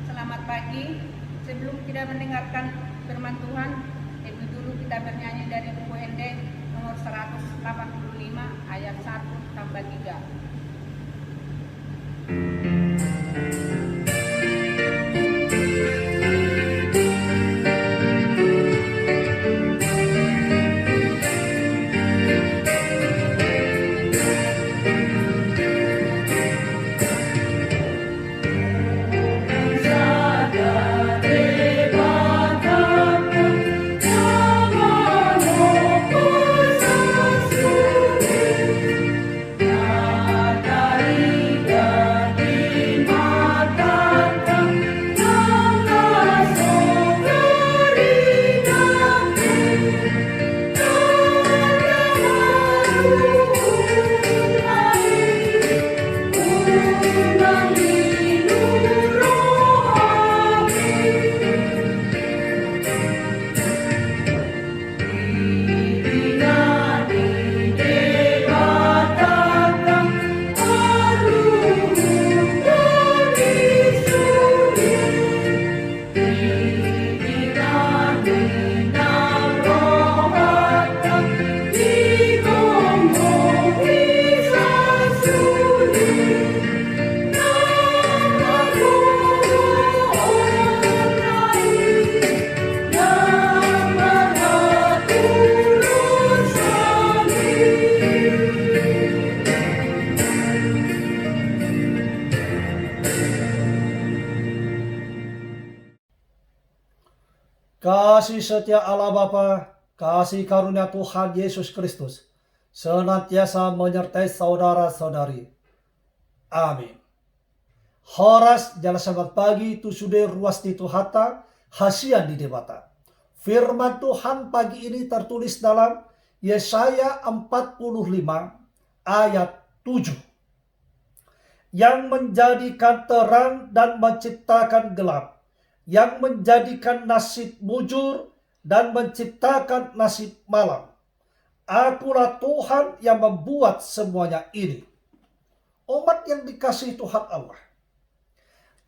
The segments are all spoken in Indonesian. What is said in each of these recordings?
Selamat pagi. Sebelum kita mendengarkan firman Tuhan, lebih dulu kita bernyanyi dari buku Hende nomor 185 ayat 1 tambah 3. Kasih setia Allah Bapa, kasih karunia Tuhan Yesus Kristus, senantiasa menyertai saudara-saudari. Amin. Horas jala selamat pagi tu sudah ruas di Tuhata, hasian di debata. Firman Tuhan pagi ini tertulis dalam Yesaya 45 ayat 7. Yang menjadikan terang dan menciptakan gelap, yang menjadikan nasib mujur dan menciptakan nasib malam. Akulah Tuhan yang membuat semuanya ini. Umat yang dikasihi Tuhan Allah,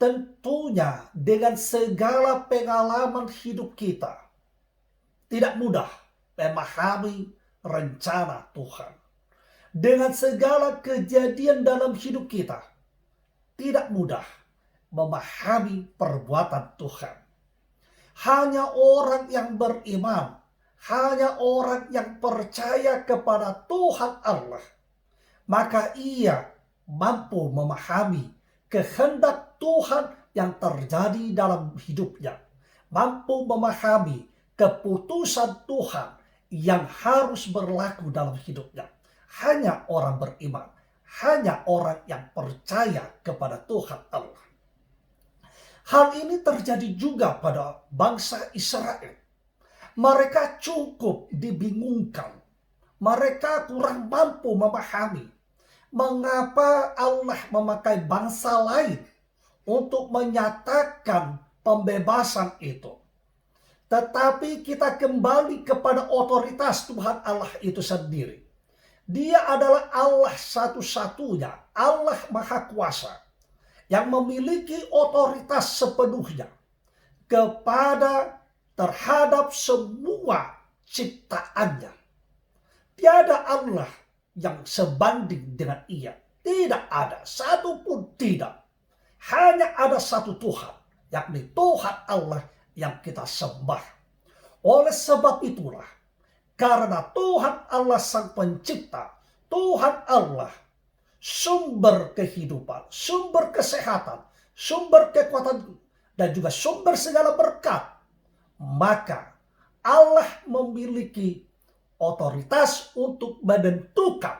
tentunya dengan segala pengalaman hidup kita, tidak mudah memahami rencana Tuhan. Dengan segala kejadian dalam hidup kita, tidak mudah memahami perbuatan Tuhan. Hanya orang yang beriman, hanya orang yang percaya kepada Tuhan Allah, maka ia mampu memahami kehendak Tuhan yang terjadi dalam hidupnya, mampu memahami keputusan Tuhan yang harus berlaku dalam hidupnya. Hanya orang beriman, hanya orang yang percaya kepada Tuhan Allah. Hal ini terjadi juga pada bangsa Israel. Mereka cukup dibingungkan. Mereka kurang mampu memahami mengapa Allah memakai bangsa lain untuk menyatakan pembebasan itu. Tetapi kita kembali kepada otoritas Tuhan Allah itu sendiri. Dia adalah Allah satu-satunya, Allah Maha Kuasa, yang memiliki otoritas sepenuhnya terhadap semua ciptaannya. Tiada Allah yang sebanding dengan ia. Tidak ada, satupun tidak. Hanya ada satu Tuhan, yakni Tuhan Allah yang kita sembah. Oleh sebab itulah, karena Tuhan Allah Sang Pencipta, Tuhan Allah, sumber kehidupan, sumber kesehatan, sumber kekuatan, dan juga sumber segala berkat, maka Allah memiliki otoritas untuk menentukan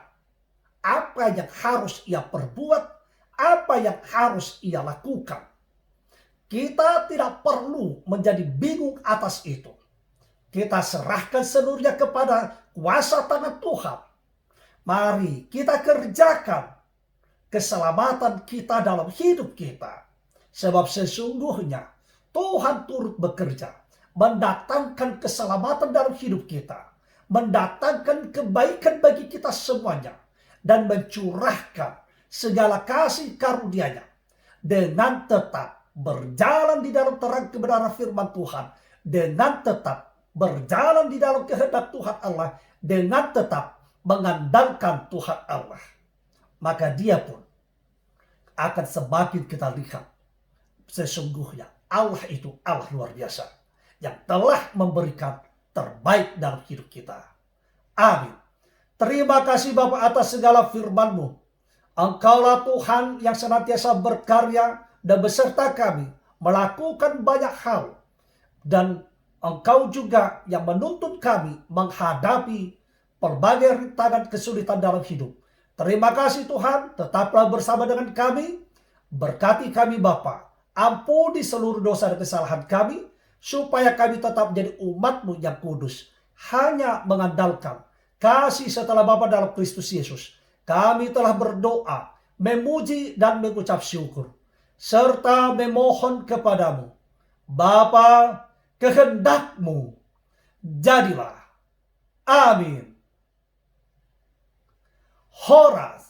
apa yang harus ia perbuat, apa yang harus ia lakukan. Kita tidak perlu menjadi bingung atas itu. Kita serahkan seluruhnya kepada kuasa tangan Tuhan. Mari kita kerjakan keselamatan kita dalam hidup kita. Sebab sesungguhnya Tuhan turut bekerja, mendatangkan keselamatan dalam hidup kita, mendatangkan kebaikan bagi kita semuanya, dan mencurahkan segala kasih karunia-Nya dengan tetap berjalan di dalam terang kebenaran firman Tuhan, dengan tetap berjalan di dalam kehendak Tuhan Allah, dengan tetap mengandalkan Tuhan Allah. Maka Dia pun akan semakin kita lihat sesungguhnya Allah itu Allah luar biasa yang telah memberikan terbaik dalam hidup kita. Amin. Terima kasih Bapa atas segala firman-Mu. Engkaulah Tuhan yang senantiasa berkarya dan beserta kami melakukan banyak hal. Dan Engkau juga yang menuntun kami menghadapi berbagai rintangan kesulitan dalam hidup. Terima kasih Tuhan, tetaplah bersama dengan kami. Berkati kami Bapa, ampuni seluruh dosa dan kesalahan kami, supaya kami tetap menjadi umat-Mu yang kudus, hanya mengandalkan kasih setelah Bapa dalam Kristus Yesus. Kami telah berdoa, memuji dan mengucap syukur, serta memohon kepadamu, Bapa, kehendak-Mu jadilah. Amin. Horas.